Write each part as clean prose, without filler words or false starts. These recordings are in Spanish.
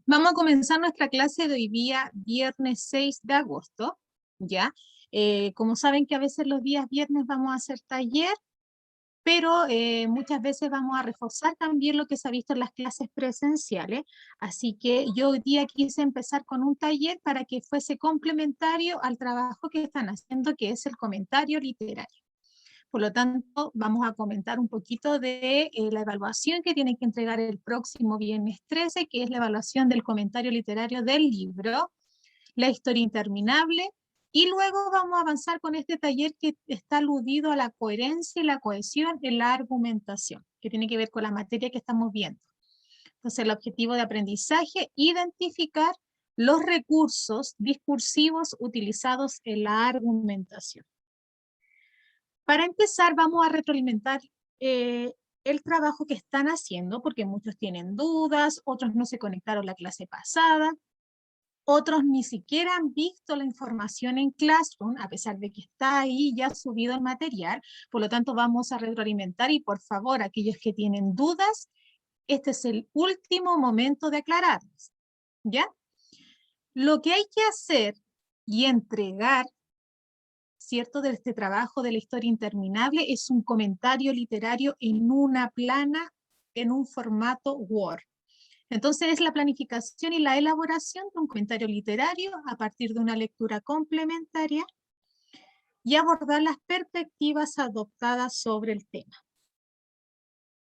Vamos a comenzar nuestra clase de hoy día, viernes 6 de agosto, ¿ya? Como saben que a veces los días viernes vamos a hacer taller, pero muchas veces vamos a reforzar también lo que se ha visto en las clases presenciales, así que yo hoy día quise empezar con un taller para que fuese complementario al trabajo que están haciendo, que es el comentario literario. Por lo tanto, vamos a comentar un poquito de la evaluación que tienen que entregar el próximo viernes 13, que es la evaluación del comentario literario del libro, La historia interminable, y luego vamos a avanzar con este taller que está aludido a la coherencia y la cohesión en la argumentación, que tiene que ver con la materia que estamos viendo. Entonces, el objetivo de aprendizaje, identificar los recursos discursivos utilizados en la argumentación. Para empezar, vamos a retroalimentar el trabajo que están haciendo, porque muchos tienen dudas, otros no se conectaron la clase pasada, otros ni siquiera han visto la información en Classroom, a pesar de que está ahí ya subido el material. Por lo tanto, vamos a retroalimentar y por favor, aquellos que tienen dudas, este es el último momento de aclararlas, ¿ya? Lo que hay que hacer y entregar, ¿cierto?, de este trabajo de la historia interminable es un comentario literario en una plana, en un formato Word. Entonces es la planificación y la elaboración de un comentario literario a partir de una lectura complementaria y abordar las perspectivas adoptadas sobre el tema.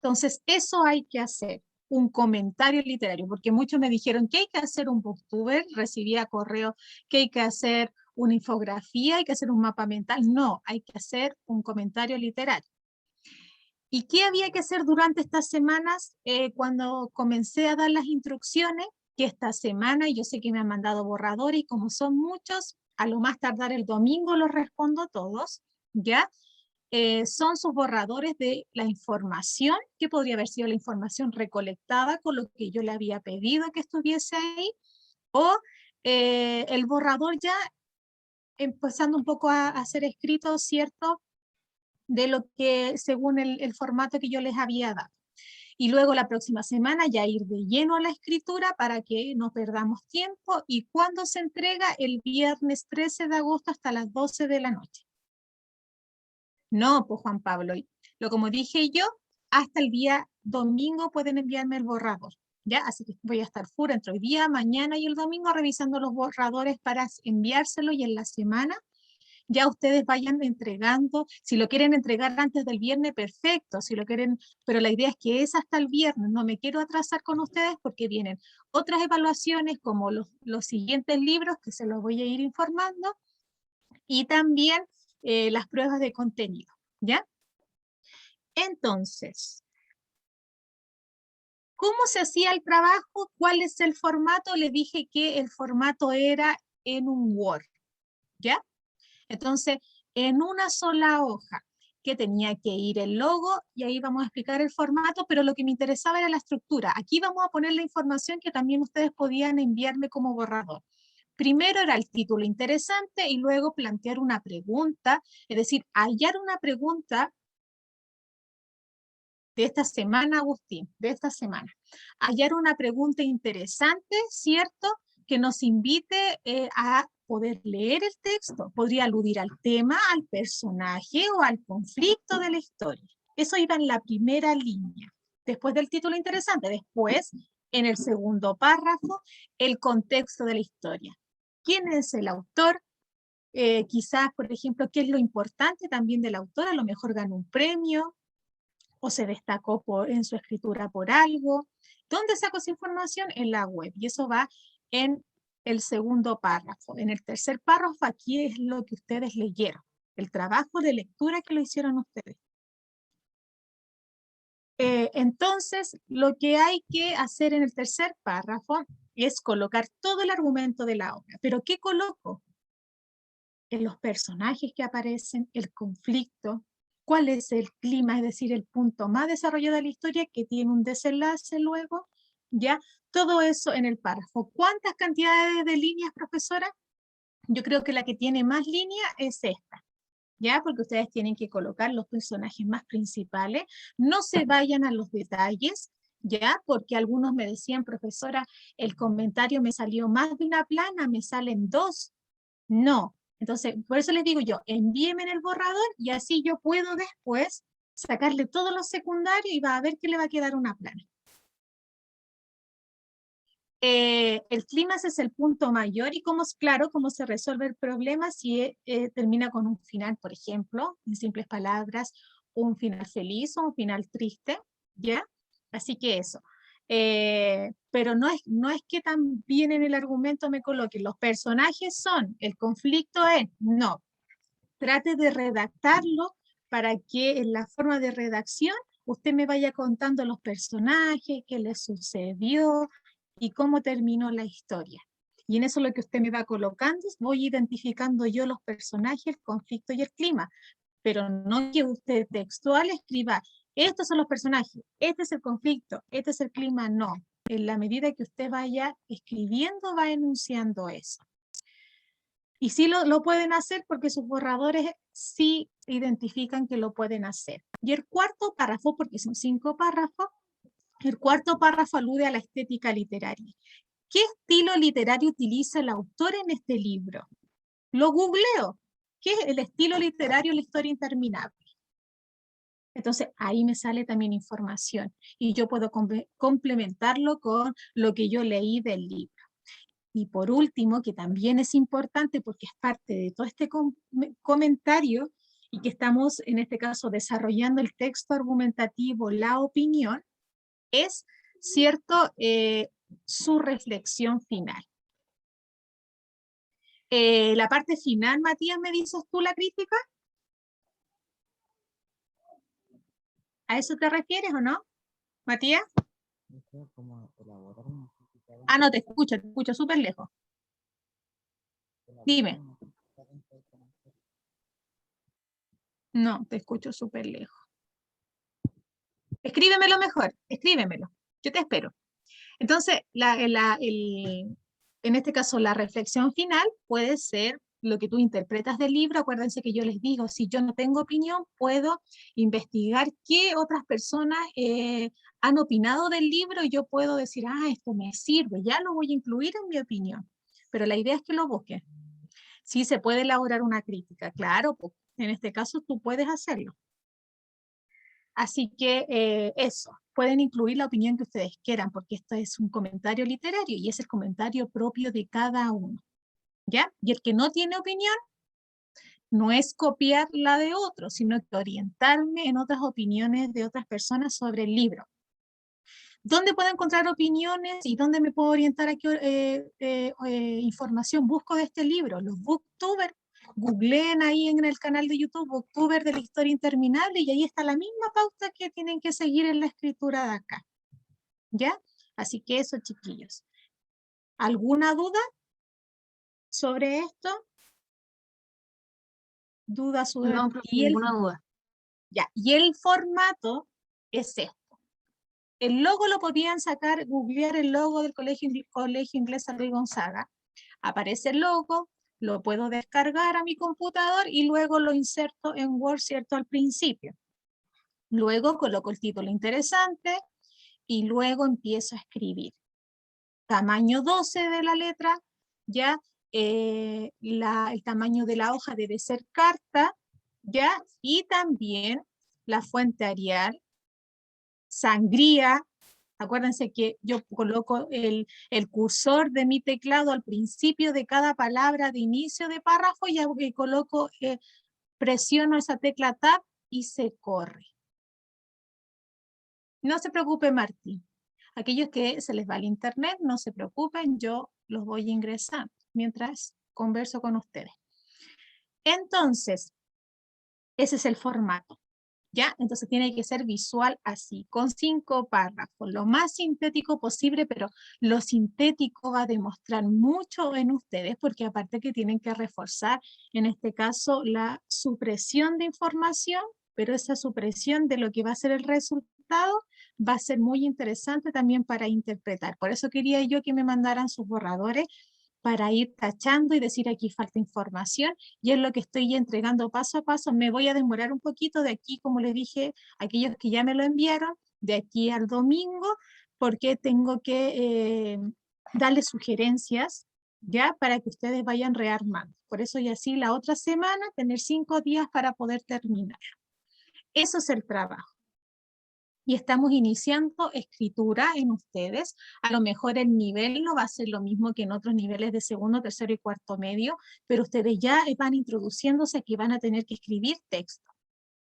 Entonces eso hay que hacer, un comentario literario, porque muchos me dijeron que hay que hacer un booktuber, recibía correo que hay que hacer una infografía, hay que hacer un mapa mental. No, hay que hacer un comentario literario. ¿Y qué había que hacer durante estas semanas cuando comencé a dar las instrucciones? Que esta semana, yo sé que me han mandado borradores y como son muchos, a lo más tardar el domingo los respondo todos, ¿ya? Son sus borradores de la información, que podría haber sido la información recolectada con lo que yo le había pedido que estuviese ahí, o el borrador ya empezando un poco a ser escrito, ¿cierto?, de lo que según el formato que yo les había dado. Y luego la próxima semana ya ir de lleno a la escritura para que no perdamos tiempo. ¿Y cuándo se entrega? El viernes 13 de agosto hasta las 12 de la noche. No, pues Juan Pablo, como dije yo, hasta el día domingo pueden enviarme el borrador, ¿ya? Así que voy a estar full entre hoy día, mañana y el domingo revisando los borradores para enviárselo y en la semana ya ustedes vayan entregando. Si lo quieren entregar antes del viernes, perfecto, si lo quieren, pero la idea es que es hasta el viernes, no me quiero atrasar con ustedes porque vienen otras evaluaciones como los siguientes libros que se los voy a ir informando y también las pruebas de contenido, ¿ya? Entonces, ¿cómo se hacía el trabajo? ¿Cuál es el formato? Les dije que el formato era en un Word, ¿ya? Entonces, en una sola hoja, que tenía que ir el logo, y ahí vamos a explicar el formato, pero lo que me interesaba era la estructura. Aquí vamos a poner la información que también ustedes podían enviarme como borrador. Primero era el título interesante y luego plantear una pregunta, es decir, hallar una pregunta de esta semana, Agustín, de esta semana. Hallar una pregunta interesante, ¿cierto?, que nos invite a poder leer el texto. Podría aludir al tema, al personaje o al conflicto de la historia. Eso iba en la primera línea. Después del título interesante, después, en el segundo párrafo, el contexto de la historia. ¿Quién es el autor? Quizás, por ejemplo, qué es lo importante también del autor, a lo mejor ganó un premio, o se destacó en su escritura por algo. ¿Dónde saco esa información? En la web. Y eso va en el segundo párrafo. En el tercer párrafo, aquí es lo que ustedes leyeron. El trabajo de lectura que lo hicieron ustedes. Entonces, lo que hay que hacer en el tercer párrafo es colocar todo el argumento de la obra. ¿Pero qué coloco? En los personajes que aparecen, el conflicto, cuál es el clima, es decir, el punto más desarrollado de la historia que tiene un desenlace luego, ¿ya? Todo eso en el párrafo. ¿Cuántas cantidades de líneas, profesora? Yo creo que la que tiene más líneas es esta, ¿ya? Porque ustedes tienen que colocar los personajes más principales, no se vayan a los detalles, ¿ya? Porque algunos me decían, profesora, el comentario me salió más de una plana, me salen dos. No. Entonces, por eso les digo yo, envíenme en el borrador y así yo puedo después sacarle todos los secundarios y va a ver que le va a quedar una plana. El clima ese es el punto mayor y cómo es claro cómo se resuelve el problema si termina con un final, por ejemplo, en simples palabras, un final feliz o un final triste, ¿ya? Así que eso. Pero no es que también en el argumento me coloquen los personajes son, el conflicto es, no. Trate de redactarlo para que en la forma de redacción usted me vaya contando los personajes, qué le sucedió, y cómo terminó la historia. Y en eso lo que usted me va colocando, voy identificando yo los personajes, el conflicto y el clima, pero no que usted textual escriba, estos son los personajes, este es el conflicto, este es el clima, no. En la medida que usted vaya escribiendo, va enunciando eso. Y sí lo pueden hacer porque sus borradores sí identifican que lo pueden hacer. Y el cuarto párrafo, porque son 5 párrafos, el cuarto párrafo alude a la estética literaria. ¿Qué estilo literario utiliza el autor en este libro? Lo googleo. ¿Qué es el estilo literario de la historia interminable? Entonces ahí me sale también información y yo puedo complementarlo con lo que yo leí del libro. Y por último, que también es importante porque es parte de todo este comentario y que estamos en este caso desarrollando el texto argumentativo, la opinión, es cierto su reflexión final. La parte final, Matías, ¿me dices tú la crítica? ¿A eso te refieres o no, Matías? Ah, no, te escucho súper lejos. Dime. No, te escucho súper lejos. Escríbemelo mejor, escríbemelo. Yo te espero. Entonces, en este caso, la reflexión final puede ser lo que tú interpretas del libro. Acuérdense que yo les digo, si yo no tengo opinión, puedo investigar qué otras personas han opinado del libro y yo puedo decir, ah, esto me sirve, ya lo voy a incluir en mi opinión. Pero la idea es que lo busques. Sí se puede elaborar una crítica, claro, pues, en este caso tú puedes hacerlo. Así que eso, pueden incluir la opinión que ustedes quieran, porque esto es un comentario literario y es el comentario propio de cada uno, ¿ya? Y el que no tiene opinión no es copiar la de otro, sino que orientarme en otras opiniones de otras personas sobre el libro. ¿Dónde puedo encontrar opiniones y dónde me puedo orientar a qué información busco de este libro? Los booktubers. Googleen ahí en el canal de YouTube Booktuber de la historia interminable y ahí está la misma pauta que tienen que seguir en la escritura de acá. ¿Ya? Así que eso, chiquillos. ¿Alguna duda sobre esto? ¿Duda sobre No, ninguna duda. Ya, y el formato es esto. El logo lo podían sacar, googlear el logo del Colegio Inglés Rey Gonzaga. Aparece el logo, lo puedo descargar a mi computador y luego lo inserto en Word, ¿cierto? Al principio. Luego coloco el título interesante y luego empiezo a escribir. Tamaño 12 de la letra, ya el tamaño de la hoja debe ser carta, ya, y también la fuente Arial, sangría. Acuérdense que yo coloco el cursor de mi teclado al principio de cada palabra de inicio de párrafo y coloco, presiono esa tecla Tab y se corre. No se preocupe, Martín. Aquellos que se les va el internet, no se preocupen, yo los voy a ingresar mientras converso con ustedes. Entonces, ese es el formato. ¿Ya? Entonces tiene que ser visual así, con 5 párrafos, lo más sintético posible, pero lo sintético va a demostrar mucho en ustedes, porque aparte que tienen que reforzar, en este caso, la supresión de información, pero esa supresión de lo que va a ser el resultado va a ser muy interesante también para interpretar. Por eso quería yo que me mandaran sus borradores para ir tachando y decir aquí falta información y es lo que estoy entregando paso a paso. Me voy a demorar un poquito de aquí, como les dije, aquellos que ya me lo enviaron, de aquí al domingo, porque tengo que darles sugerencias, ¿ya? Para que ustedes vayan rearmando. Por eso, y así la otra semana, tener 5 días para poder terminar. Eso es el trabajo. Y estamos iniciando escritura en ustedes. A lo mejor el nivel no va a ser lo mismo que en otros niveles de segundo, tercero y cuarto medio, pero ustedes ya van introduciéndose que van a tener que escribir texto,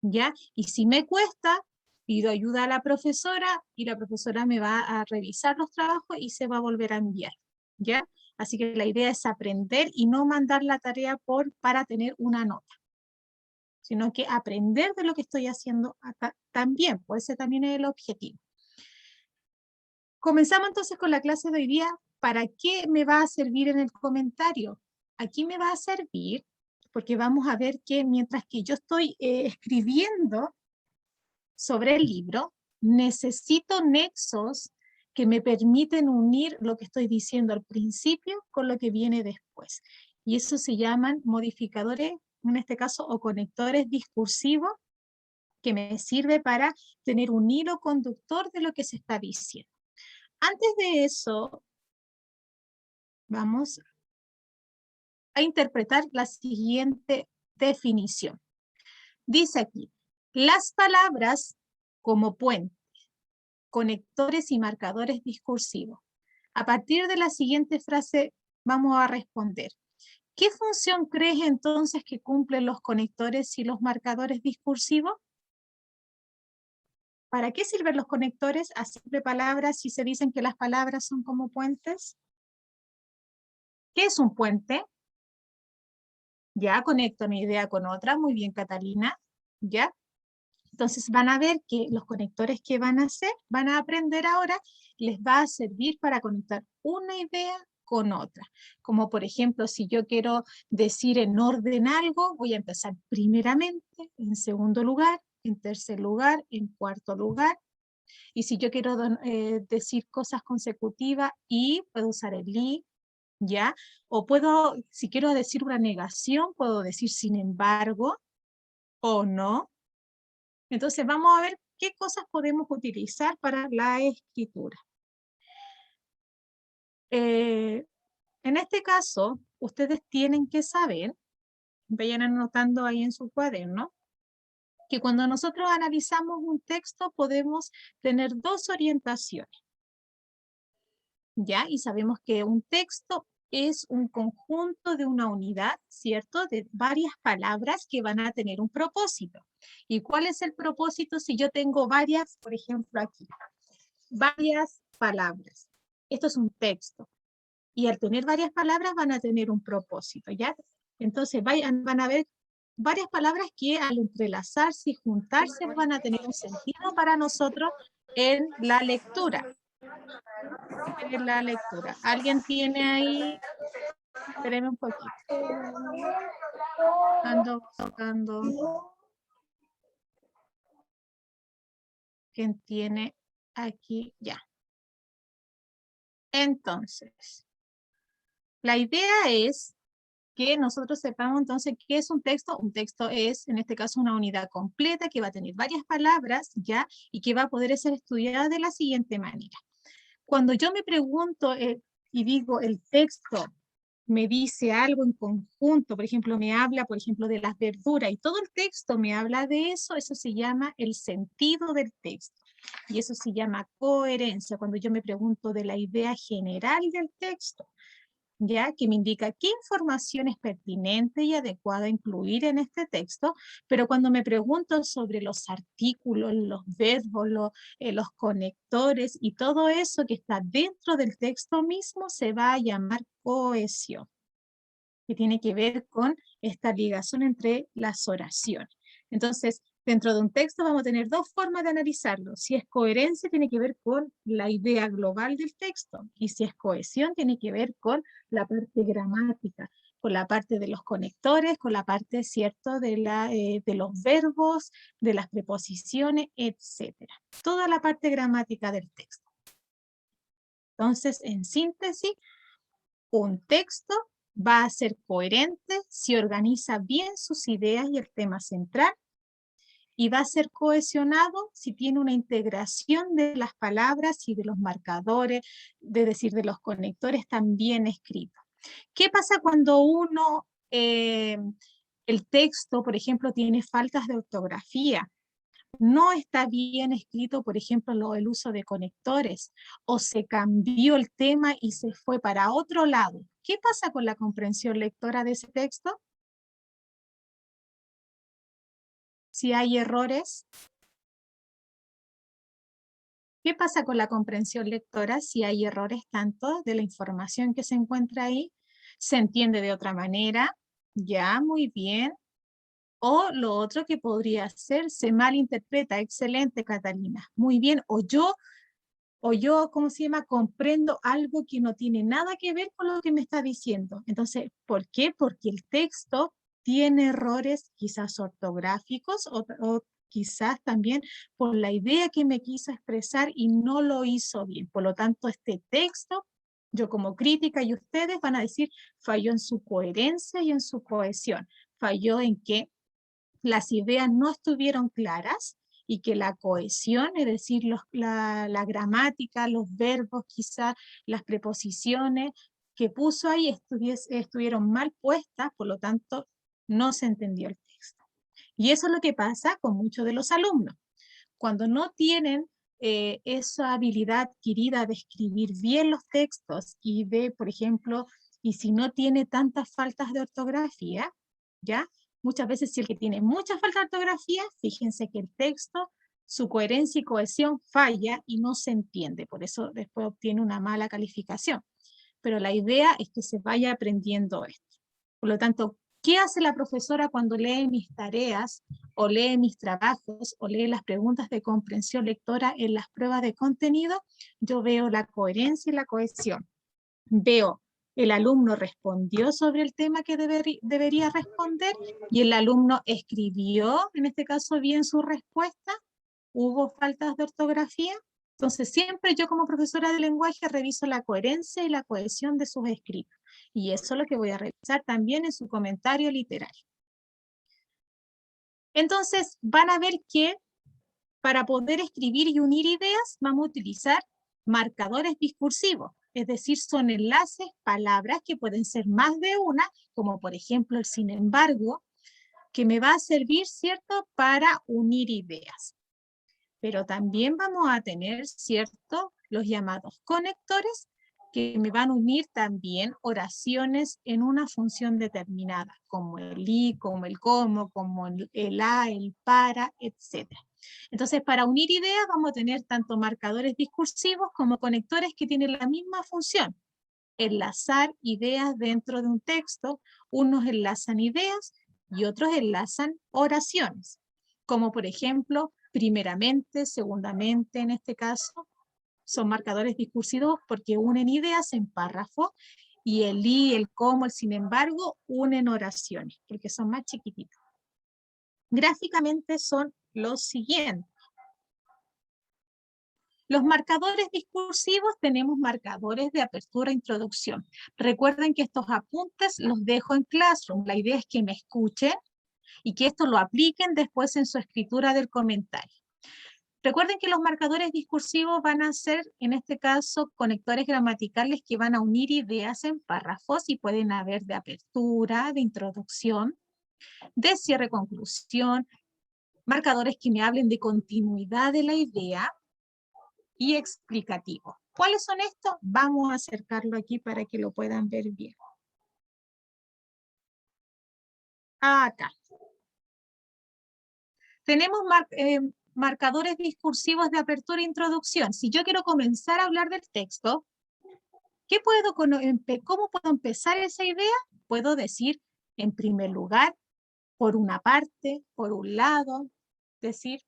¿ya? Y si me cuesta, pido ayuda a la profesora y la profesora me va a revisar los trabajos y se va a volver a enviar, ¿ya? Así que la idea es aprender y no mandar la tarea para tener una nota, sino que aprender de lo que estoy haciendo acá también, pues ese también es el objetivo. Comenzamos entonces con la clase de hoy día. ¿Para qué me va a servir en el comentario? Aquí me va a servir porque vamos a ver que mientras que yo estoy escribiendo sobre el libro, necesito nexos que me permiten unir lo que estoy diciendo al principio con lo que viene después. Y eso se llaman modificadores, en este caso, o conectores discursivos, que me sirve para tener un hilo conductor de lo que se está diciendo. Antes de eso, vamos a interpretar la siguiente definición. Dice aquí, las palabras como puentes, conectores y marcadores discursivos. A partir de la siguiente frase vamos a responder. ¿Qué función crees entonces que cumplen los conectores y los marcadores discursivos? ¿Para qué sirven los conectores a simple palabras si se dicen que las palabras son como puentes? ¿Qué es un puente? Ya conecto una idea con otra, muy bien Catalina, ¿ya? Entonces van a ver que los conectores que van a hacer, van a aprender ahora, les va a servir para conectar una idea con otra. Como por ejemplo, si yo quiero decir en orden algo, voy a empezar primeramente, en segundo lugar, en tercer lugar, en cuarto lugar. Y si yo quiero decir cosas consecutivas, y puedo usar el y, ¿ya? O puedo, si quiero decir una negación, puedo decir sin embargo, o no. Entonces vamos a ver qué cosas podemos utilizar para la escritura. En este caso, ustedes tienen que saber, vayan anotando ahí en su cuaderno, que cuando nosotros analizamos un texto podemos tener dos orientaciones, ¿ya? Y sabemos que un texto es un conjunto de una unidad, ¿cierto? De varias palabras que van a tener un propósito. ¿Y cuál es el propósito si yo tengo varias, por ejemplo aquí, varias palabras? Esto es un texto. Y al tener varias palabras van a tener un propósito, ¿ya? Entonces van a ver varias palabras que al entrelazarse y juntarse van a tener un sentido para nosotros en la lectura. En la lectura. ¿Alguien tiene ahí? Espérenme un poquito. Ando buscando. ¿Quién tiene aquí? Ya. Entonces, la idea es que nosotros sepamos entonces qué es un texto. Un texto es, en este caso, una unidad completa que va a tener varias palabras, ¿ya? Y que va a poder ser estudiada de la siguiente manera. Cuando yo me pregunto y digo el texto me dice algo en conjunto, por ejemplo, me habla, por ejemplo, de las verduras y todo el texto me habla de eso, eso se llama el sentido del texto. Y eso se llama coherencia, cuando yo me pregunto de la idea general del texto, ¿ya? Que me indica qué información es pertinente y adecuada a incluir en este texto, pero cuando me pregunto sobre los artículos, los verbos, los conectores y todo eso que está dentro del texto mismo, se va a llamar cohesión, que tiene que ver con esta ligación entre las oraciones. Entonces, dentro de un texto vamos a tener dos formas de analizarlo. Si es coherencia, tiene que ver con la idea global del texto. Y si es cohesión, tiene que ver con la parte gramática, con la parte de los conectores, con la parte, ¿cierto?, de los verbos, de las preposiciones, etc. Toda la parte gramática del texto. Entonces, en síntesis, un texto va a ser coherente si organiza bien sus ideas y el tema central, y va a ser cohesionado si tiene una integración de las palabras y de los marcadores, de decir, de los conectores también escritos. ¿Qué pasa cuando uno, el texto, por ejemplo, tiene faltas de ortografía? No está bien escrito, por ejemplo, el uso de conectores, o se cambió el tema y se fue para otro lado. ¿Qué pasa con la comprensión lectora de ese texto? Si hay errores, ¿qué pasa con la comprensión lectora si hay errores tanto de la información que se encuentra ahí? ¿Se entiende de otra manera? Ya, muy bien. O lo otro que podría ser, se malinterpreta. Excelente, Catalina. Muy bien. O yo, ¿cómo se llama? Comprendo algo que no tiene nada que ver con lo que me está diciendo. Entonces, ¿por qué? Porque el texto tiene errores quizás ortográficos o quizás también por la idea que me quiso expresar y no lo hizo bien. Por lo tanto, este texto, yo como crítica y ustedes van a decir, falló en su coherencia y en su cohesión. Falló en que las ideas no estuvieron claras y que la cohesión, es decir, la gramática, los verbos, quizás las preposiciones que puso ahí estuvieron mal puestas, por lo tanto, no se entendió el texto. Y eso es lo que pasa con muchos de los alumnos. Cuando no tienen esa habilidad adquirida de escribir bien los textos y de, por ejemplo, y si no tiene tantas faltas de ortografía, ¿ya? Muchas veces si el que tiene muchas faltas de ortografía, fíjense que el texto, su coherencia y cohesión falla y no se entiende, por eso después obtiene una mala calificación. Pero la idea es que se vaya aprendiendo esto. Por lo tanto, ¿qué hace la profesora cuando lee mis tareas o lee mis trabajos o lee las preguntas de comprensión lectora en las pruebas de contenido? Yo veo la coherencia y la cohesión. Veo el alumno respondió sobre el tema que debería responder y el alumno escribió, en este caso, bien su respuesta. ¿Hubo faltas de ortografía? Entonces, siempre yo como profesora de lenguaje reviso la coherencia y la cohesión de sus escritos. Y eso es lo que voy a revisar también en su comentario literario. Entonces, van a ver que para poder escribir y unir ideas, vamos a utilizar marcadores discursivos, es decir, son enlaces, palabras que pueden ser más de una, como por ejemplo el sin embargo, que me va a servir, ¿cierto?, para unir ideas. Pero también vamos a tener, ¿cierto?, los llamados conectores, que me van a unir también oraciones en una función determinada, como el y, como el como, como el a, el para, etc. Entonces, para unir ideas vamos a tener tanto marcadores discursivos como conectores que tienen la misma función. Enlazar ideas dentro de un texto, unos enlazan ideas y otros enlazan oraciones, como por ejemplo, primeramente, segundamente en este caso, son marcadores discursivos porque unen ideas en párrafos y el y, el como, el sin embargo, unen oraciones, porque son más chiquititos. Gráficamente son los siguientes. Los marcadores discursivos tenemos marcadores de apertura e introducción. Recuerden que estos apuntes los dejo en Classroom. La idea es que me escuchen y que esto lo apliquen después en su escritura del comentario. Recuerden que los marcadores discursivos van a ser, en este caso, conectores gramaticales que van a unir ideas en párrafos y pueden haber de apertura, de introducción, de cierre-conclusión, marcadores que me hablen de continuidad de la idea y explicativo. ¿Cuáles son estos? Vamos a acercarlo aquí para que lo puedan ver bien. Acá. Tenemos marcadores discursivos de apertura e introducción. Si yo quiero comenzar a hablar del texto, ¿cómo puedo empezar esa idea? Puedo decir, en primer lugar, por una parte, por un lado, decir,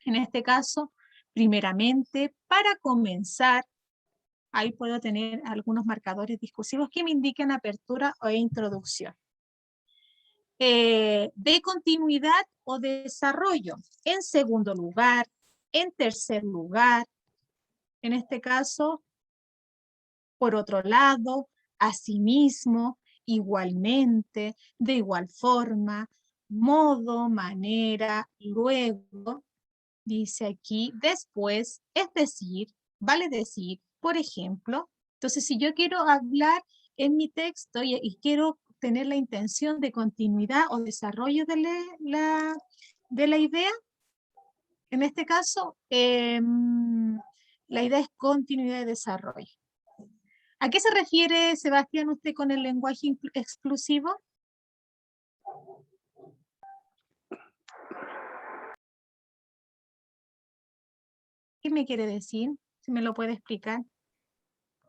en este caso, primeramente, para comenzar. Ahí puedo tener algunos marcadores discursivos que me indiquen apertura o introducción. De continuidad o desarrollo. En segundo lugar, en tercer lugar, en este caso, por otro lado, asimismo, igualmente, de igual forma, modo, manera, luego, dice aquí, después, es decir, vale decir, por ejemplo. Entonces, si yo quiero hablar en mi texto y quiero tener la intención de continuidad o desarrollo de la idea, en este caso, la idea es continuidad y desarrollo. ¿A qué se refiere, Sebastián, usted con el lenguaje exclusivo? ¿Qué me quiere decir? Si me lo puede explicar.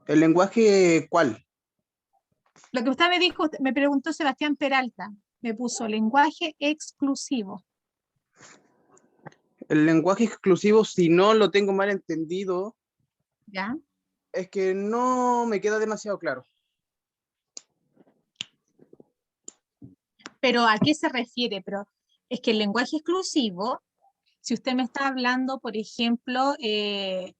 ¿El lenguaje cuál? Lo que usted me dijo, me preguntó Sebastián Peralta, me puso lenguaje exclusivo. El lenguaje exclusivo, si no lo tengo mal entendido, ¿Ya? es que no me queda demasiado claro. Pero ¿a qué se refiere? Pero es que el lenguaje exclusivo, si usted me está hablando, por ejemplo, tiene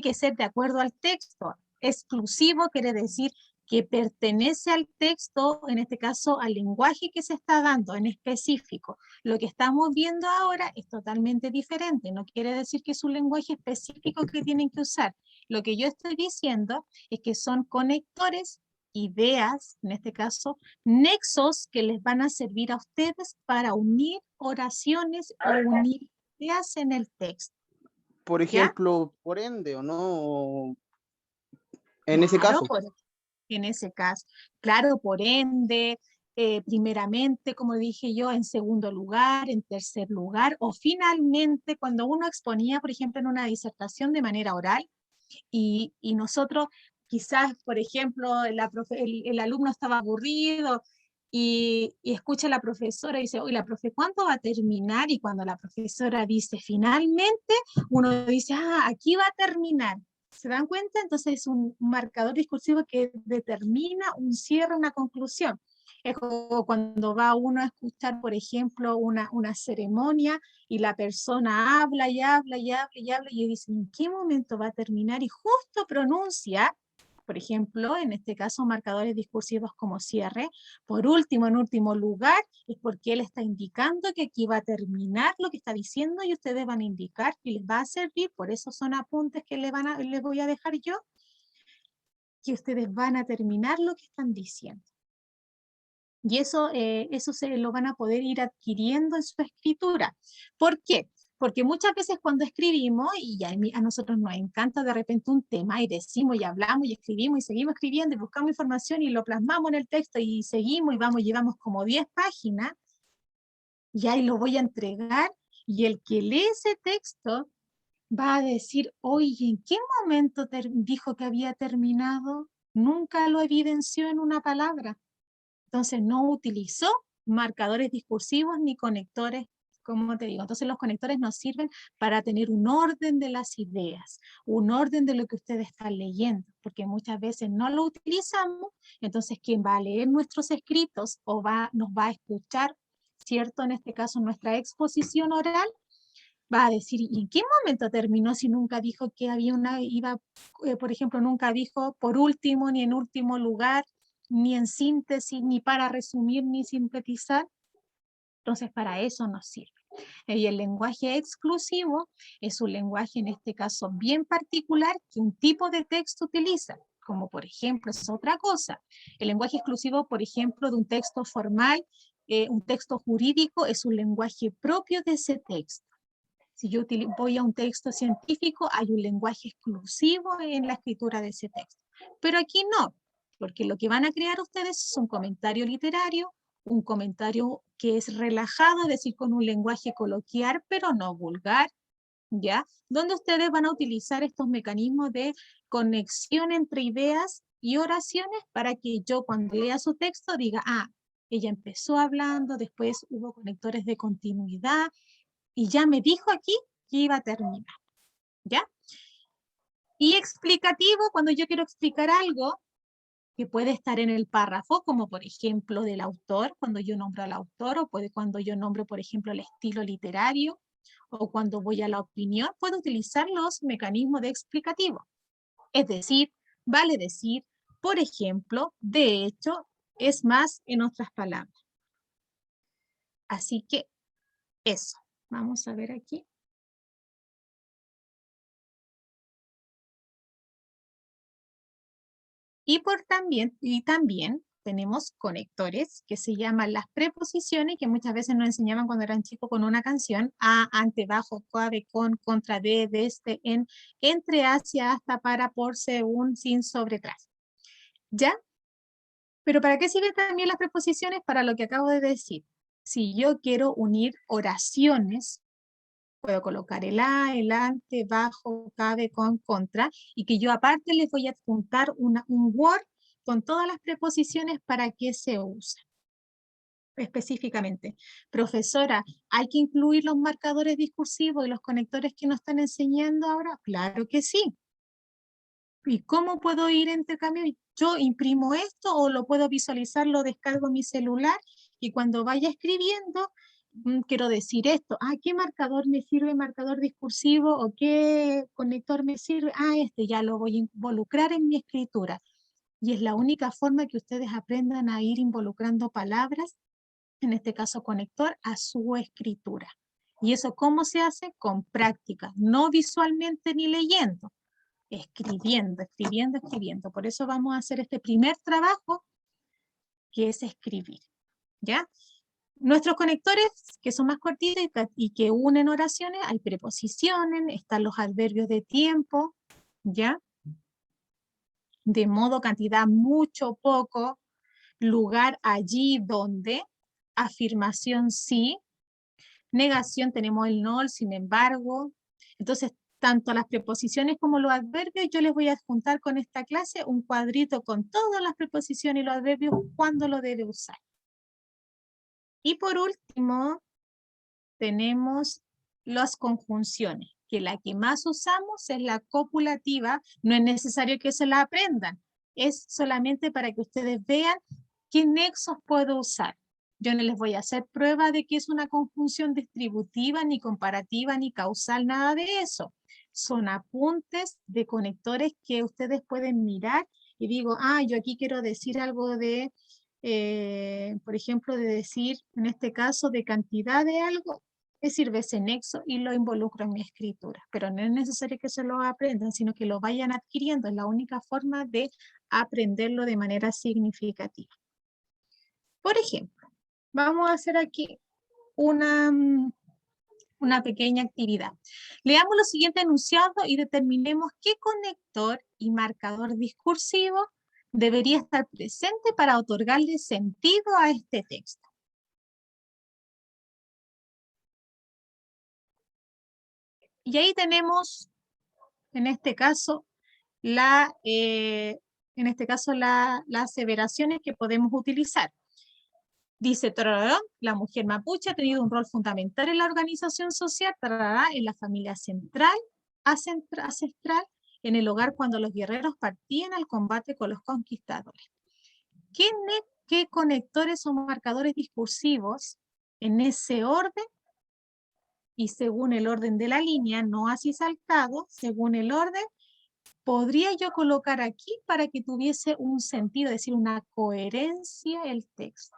que ser de acuerdo al texto. Exclusivo quiere decir que pertenece al texto, en este caso al lenguaje que se está dando en específico. Lo que estamos viendo ahora es totalmente diferente, no quiere decir que es un lenguaje específico que tienen que usar. Lo que yo estoy diciendo es que son conectores, ideas, en este caso, nexos que les van a servir a ustedes para unir oraciones o unir ideas en el texto. Por ¿Ya? ejemplo, por ende, ¿o no? En ese Claro, caso. en ese caso. Claro, por ende, primeramente, como dije yo, en segundo lugar, en tercer lugar, o finalmente, cuando uno exponía, por ejemplo, en una disertación de manera oral, y nosotros quizás, por ejemplo, el alumno estaba aburrido y escucha a la profesora y dice, oye, la profe, ¿cuándo va a terminar? Y cuando la profesora dice finalmente, uno dice, ah, aquí va a terminar. ¿Se dan cuenta? Entonces es un marcador discursivo que determina un cierre, una conclusión. Es como cuando va uno a escuchar, por ejemplo, una ceremonia y la persona habla y habla y habla y habla y dice, ¿en qué momento va a terminar? Y justo pronuncia, por ejemplo, en este caso, marcadores discursivos como cierre. Por último, en último lugar, es porque él está indicando que aquí va a terminar lo que está diciendo y ustedes van a indicar y les va a servir, por eso son apuntes que les voy a dejar yo, que ustedes van a terminar lo que están diciendo. Y eso se lo van a poder ir adquiriendo en su escritura. ¿Por qué? Porque muchas veces cuando escribimos, y a nosotros nos encanta de repente un tema y decimos y hablamos y escribimos y seguimos escribiendo y buscamos información y lo plasmamos en el texto y seguimos y vamos, llevamos como 10 páginas y ahí lo voy a entregar y el que lee ese texto va a decir, oye, ¿en qué momento dijo que había terminado? Nunca lo evidenció en una palabra. Entonces no utilizó marcadores discursivos ni conectores, como te digo. Entonces los conectores nos sirven para tener un orden de las ideas, un orden de lo que ustedes están leyendo, porque muchas veces no lo utilizamos, entonces quien va a leer nuestros escritos o nos va a escuchar, ¿cierto? En este caso nuestra exposición oral, va a decir, ¿y en qué momento terminó si nunca dijo que por ejemplo, nunca dijo por último, ni en último lugar, ni en síntesis, ni para resumir, ni sintetizar? Entonces, para eso nos sirve. Y el lenguaje exclusivo es un lenguaje, en este caso, bien particular que un tipo de texto utiliza, como por ejemplo, es otra cosa. El lenguaje exclusivo, por ejemplo, de un texto formal, un texto jurídico, es un lenguaje propio de ese texto. Si yo voy a un texto científico, hay un lenguaje exclusivo en la escritura de ese texto. Pero aquí no, porque lo que van a crear ustedes es un comentario literario, un comentario que es relajado, es decir, con un lenguaje coloquial, pero no vulgar, ¿ya? Donde ustedes van a utilizar estos mecanismos de conexión entre ideas y oraciones para que yo cuando lea su texto diga, ah, ella empezó hablando, después hubo conectores de continuidad, y ya me dijo aquí que iba a terminar, ¿ya? Y explicativo, cuando yo quiero explicar algo que puede estar en el párrafo, como por ejemplo del autor, cuando yo nombro al autor, o cuando yo nombro, por ejemplo, el estilo literario, o cuando voy a la opinión, puedo utilizar los mecanismos de explicativo. Es decir, vale decir, por ejemplo, de hecho, es más en otras palabras. Así que eso. Vamos a ver aquí. Y también tenemos conectores que se llaman las preposiciones, que muchas veces nos enseñaban cuando eran chicos con una canción: a, ante, bajo, cabe, con, contra, de, desde, en, entre, hacia, hasta, para, por, según, sin, sobre, tras. ¿Ya? Pero ¿para qué sirven también las preposiciones? Para lo que acabo de decir. Si yo quiero unir oraciones, puedo colocar el a, el ante, bajo, cabe, con, contra, y que yo aparte les voy a adjuntar un Word con todas las preposiciones para qué se usa específicamente. Profesora, ¿hay que incluir los marcadores discursivos y los conectores que nos están enseñando ahora? Claro que sí. ¿Y cómo puedo ir intercambiando? Yo imprimo esto o lo puedo visualizar, lo descargo en mi celular y cuando vaya escribiendo, quiero decir esto. Ah, ¿qué marcador me sirve? ¿Marcador discursivo? ¿O qué conector me sirve? Ah, este ya lo voy a involucrar en mi escritura. Y es la única forma que ustedes aprendan a ir involucrando palabras, en este caso conector, a su escritura. ¿Y eso cómo se hace? Con práctica, no visualmente ni leyendo. Escribiendo, escribiendo, escribiendo. Por eso vamos a hacer este primer trabajo, que es escribir, ¿ya? Nuestros conectores, que son más cortitos y que unen oraciones, hay preposiciones, están los adverbios de tiempo, ¿ya? De modo, cantidad, mucho, poco, lugar, allí, donde, afirmación, sí, negación, tenemos el no, el sin embargo. Entonces, tanto las preposiciones como los adverbios, yo les voy a adjuntar con esta clase un cuadrito con todas las preposiciones y los adverbios, cuándo lo debe usar. Y por último, tenemos las conjunciones, que la que más usamos es la copulativa. No es necesario que se la aprendan, es solamente para que ustedes vean qué nexos puedo usar. Yo no les voy a hacer prueba de que es una conjunción distributiva, ni comparativa, ni causal, nada de eso. Son apuntes de conectores que ustedes pueden mirar y digo, ah, yo aquí quiero decir algo de, por ejemplo, de decir, en este caso, de cantidad de algo, me sirve ese nexo y lo involucro en mi escritura. Pero no es necesario que se lo aprendan, sino que lo vayan adquiriendo. Es la única forma de aprenderlo de manera significativa. Por ejemplo, vamos a hacer aquí una pequeña actividad. Leamos los siguientes enunciados y determinemos qué conector y marcador discursivo debería estar presente para otorgarle sentido a este texto. Y ahí tenemos, en este caso, las aseveraciones que podemos utilizar. Dice, tarará, la mujer mapuche ha tenido un rol fundamental en la organización social, tarará, en la familia central, ancestral, en el hogar cuando los guerreros partían al combate con los conquistadores. ¿Qué conectores o marcadores discursivos en ese orden y según el orden de la línea, no así saltado, según el orden, podría yo colocar aquí para que tuviese un sentido, es decir, una coherencia el texto?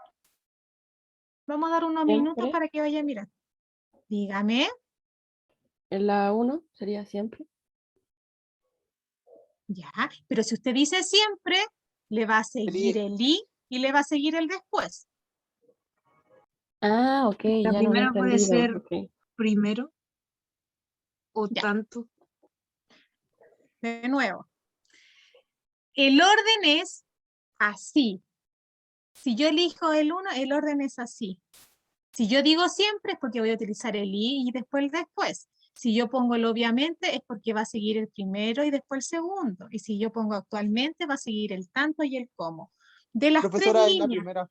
Vamos a dar unos minutos Siempre. para que vaya a mirar. Dígame. En la 1 sería siempre. Ya, pero si usted dice siempre, le va a seguir el i y le va a seguir el después. Ah, ok, La ya no lo he primera puede entendido. ser Ok. primero o Ya. tanto. De nuevo. El orden es así. Si yo elijo el 1, el orden es así. Si yo digo siempre es porque voy a utilizar el i y después el después. Si yo pongo el obviamente es porque va a seguir el primero y después el segundo. Y si yo pongo actualmente va a seguir el tanto y el cómo. De las Profesora, tres es la líneas, primera.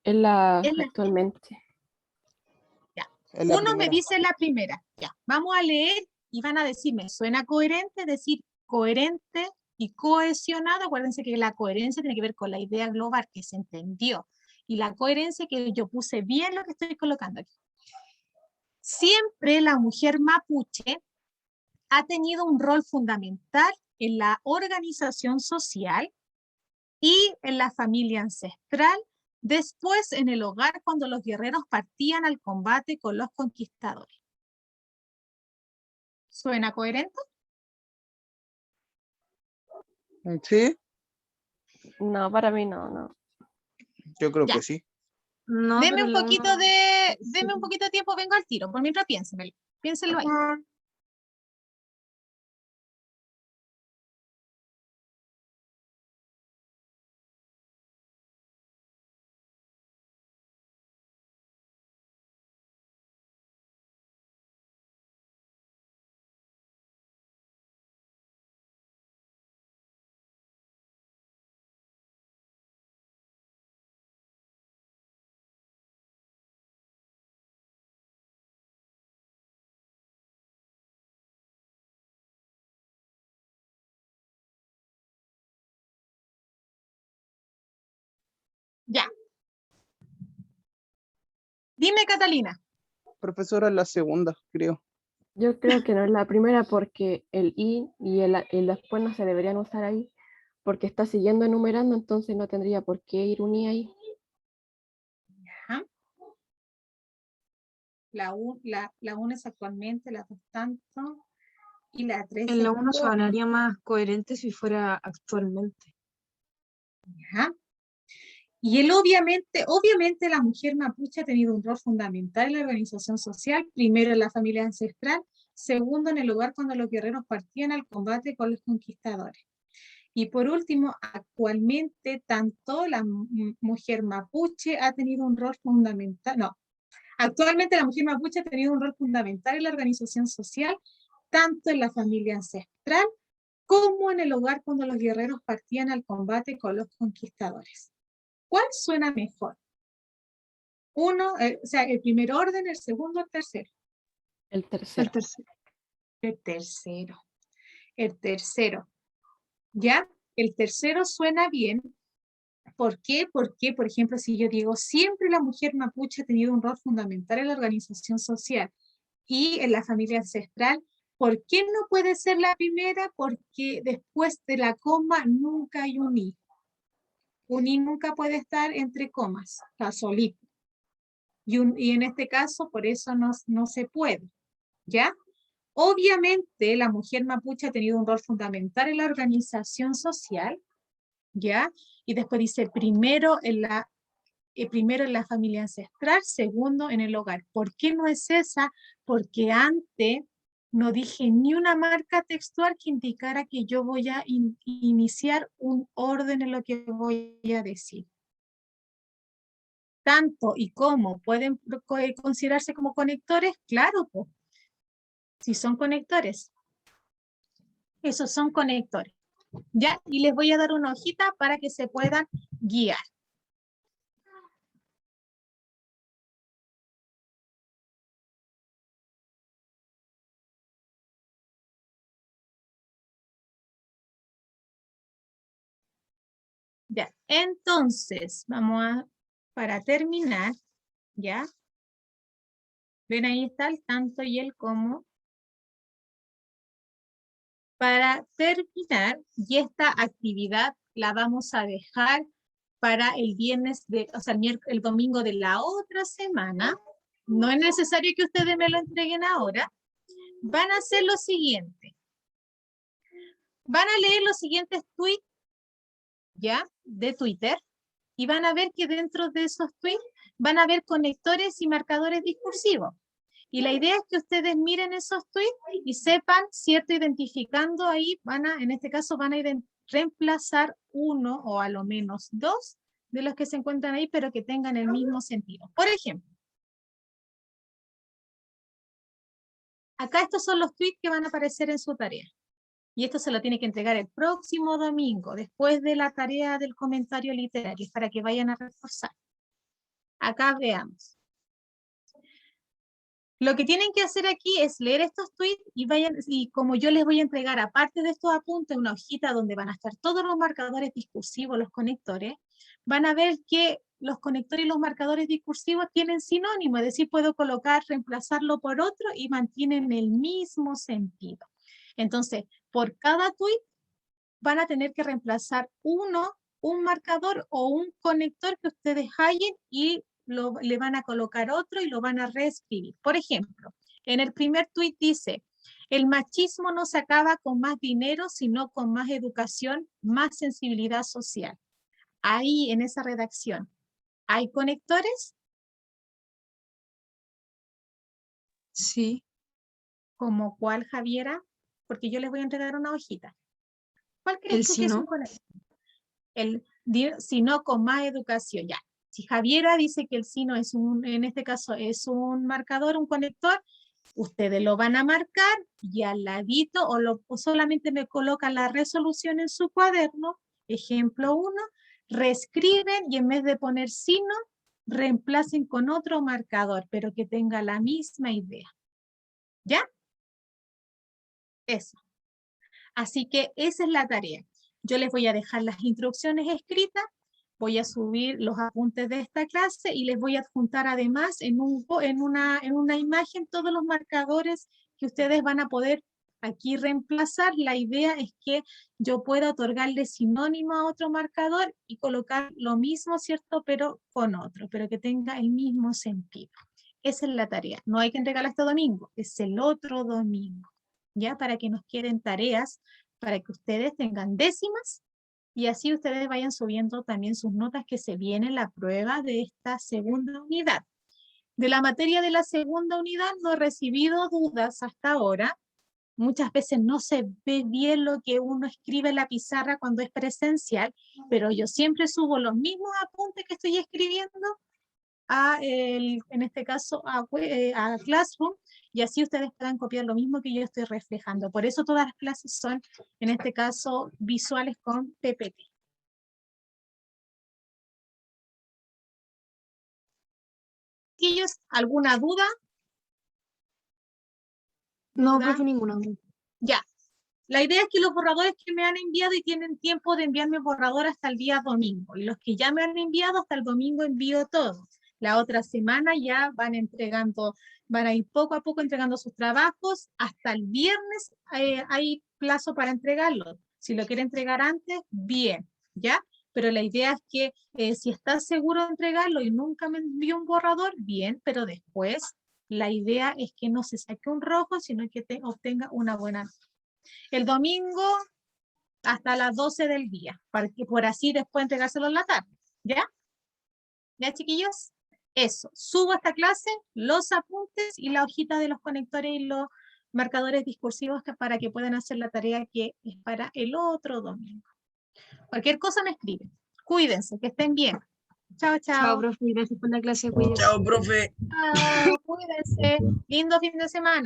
Es la es la, actualmente. ya. Es la Uno me primera. dice la primera. Ya. Vamos a leer y van a decirme, ¿suena coherente? Decir coherente y cohesionado. Acuérdense que la coherencia tiene que ver con la idea global que se entendió. Y la coherencia que yo puse bien lo que estoy colocando aquí. Siempre la mujer mapuche ha tenido un rol fundamental en la organización social y en la familia ancestral Después, en el hogar, cuando los guerreros partían al combate con los conquistadores. ¿Suena coherente? Sí, No, para mí no. yo creo Ya. que sí. No, Deme pero un la poquito uno- deme un poquito de tiempo, vengo al tiro, por mientras piénsenlo. Piénsenlo ahí. Ya. Dime, Catalina. Profesora, la segunda, creo. Yo creo que no es la primera porque el i y el después no se deberían usar ahí porque está siguiendo enumerando, entonces no tendría por qué ir un i ahí. Ajá. La 1 es actualmente, la 2 tanto, y la 3 En la es 1 sonaría más coherente si fuera actualmente. Ajá. Y él obviamente la mujer mapuche ha tenido un rol fundamental en la organización social, primero en la familia ancestral, segundo en el lugar cuando los guerreros partían al combate con los conquistadores. Y por último, actualmente tanto la mujer mapuche ha tenido un rol fundamental, no, actualmente la mujer mapuche ha tenido un rol fundamental en la organización social, tanto en la familia ancestral como en el hogar cuando los guerreros partían al combate con los conquistadores. ¿Cuál suena mejor? Uno, o sea, el primer orden, el segundo, el tercero. El El tercero. tercero. El tercero. El tercero. ¿Ya? El tercero suena bien. ¿Por qué? Porque, por ejemplo, si yo digo, siempre la mujer mapuche ha tenido un rol fundamental en la organización social y en la familia ancestral, ¿por qué no puede ser la primera? Porque después de la coma nunca hay un i. Un i nunca puede estar entre comas, está solito. Y en este caso, por eso no se puede, ¿ya? Obviamente, la mujer mapuche ha tenido un rol fundamental en la organización social, ¿ya? Y después dice, primero en la familia ancestral, segundo en el hogar. ¿Por qué no es esa? Porque antes no dije ni una marca textual que indicara que yo voy a iniciar un orden en lo que voy a decir. Tanto y cómo pueden considerarse como conectores, claro, pues, si son conectores. Esos son conectores. ¿Ya? Y les voy a dar una hojita para que se puedan guiar. Ya, entonces, para terminar, ¿ya? Ven, ahí está el tanto y el cómo. Para terminar, y esta actividad la vamos a dejar para el viernes, o sea, el domingo de la otra semana. No es necesario que ustedes me lo entreguen ahora. Van a hacer lo siguiente. Van a leer los siguientes tweets, ¿ya? De Twitter, y van a ver que dentro de esos tweets van a haber conectores y marcadores discursivos. Y la idea es que ustedes miren esos tweets y sepan, ¿cierto? Identificando ahí, en este caso van a reemplazar uno o a lo menos dos de los que se encuentran ahí, pero que tengan el mismo sentido. Por ejemplo, acá estos son los tweets que van a aparecer en su tarea. Y esto se lo tiene que entregar el próximo domingo, después de la tarea del comentario literario, para que vayan a reforzar. Acá veamos. Lo que tienen que hacer aquí es leer estos tweets y como yo les voy a entregar, aparte de estos apuntes, una hojita donde van a estar todos los marcadores discursivos, los conectores, van a ver que los conectores y los marcadores discursivos tienen sinónimo, es decir, puedo reemplazarlo por otro y mantienen el mismo sentido. Entonces, por cada tweet van a tener que reemplazar uno un marcador o un conector que ustedes hallen y le van a colocar otro y lo van a reescribir. Por ejemplo, en el primer tuit dice, el machismo no se acaba con más dinero, sino con más educación, más sensibilidad social. Ahí, en esa redacción, ¿hay conectores? Sí. ¿Como cuál, Javiera? Porque yo les voy a entregar una hojita. ¿Cuál crees El tú que es un sino. conector? Sino con más educación, ya. Si Javiera dice que el sino es en este caso es un marcador, un conector, ustedes lo van a marcar y al ladito o solamente me colocan la resolución en su cuaderno, ejemplo 1, reescriben y en vez de poner sino, reemplacen con otro marcador, pero que tenga la misma idea. ¿Ya? Eso. Así que esa es la tarea. Yo les voy a dejar las instrucciones escritas, voy a subir los apuntes de esta clase y les voy a adjuntar además en una imagen todos los marcadores que ustedes van a poder aquí reemplazar. La idea es que yo pueda otorgarle sinónimo a otro marcador y colocar lo mismo, ¿cierto? Pero con otro, pero que tenga el mismo sentido. Esa es la tarea. No hay que entregarla este domingo, es el otro domingo, ¿ya? Para que nos queden tareas, para que ustedes tengan décimas y así ustedes vayan subiendo también sus notas que se viene la prueba de esta segunda unidad. De la materia de la segunda unidad no he recibido dudas hasta ahora. Muchas veces no se ve bien lo que uno escribe en la pizarra cuando es presencial, pero yo siempre subo los mismos apuntes que estoy escribiendo en este caso a Classroom, y así ustedes puedan copiar lo mismo que yo estoy reflejando. Por eso todas las clases son, en este caso, visuales con PPT. ¿Ellos alguna duda? No, ¿Duda? profe, ninguna. Ya. La idea es que los borradores que me han enviado y tienen tiempo de enviarme el borrador hasta el día domingo. Y los que ya me han enviado hasta el domingo envío todos. La otra semana ya van entregando, van a ir poco a poco entregando sus trabajos. Hasta el viernes hay plazo para entregarlo. Si lo quiere entregar antes, bien, ¿ya? Pero la idea es que si estás seguro de entregarlo y nunca me envió un borrador, bien, pero después la idea es que no se saque un rojo, sino que obtenga una buena nota. El domingo hasta las 12 del día, para que por así después entregárselo en la tarde, ¿ya? ¿Ya, chiquillos? Eso, subo esta clase, los apuntes y la hojita de los conectores y los marcadores discursivos para que puedan hacer la tarea que es para el otro domingo. Cualquier cosa me escriben. Cuídense, que estén bien. Chao, chao. Chao, profe, gracias por la clase. Cuídese. Chao, profe. Chao, cuídense. Lindo fin de semana.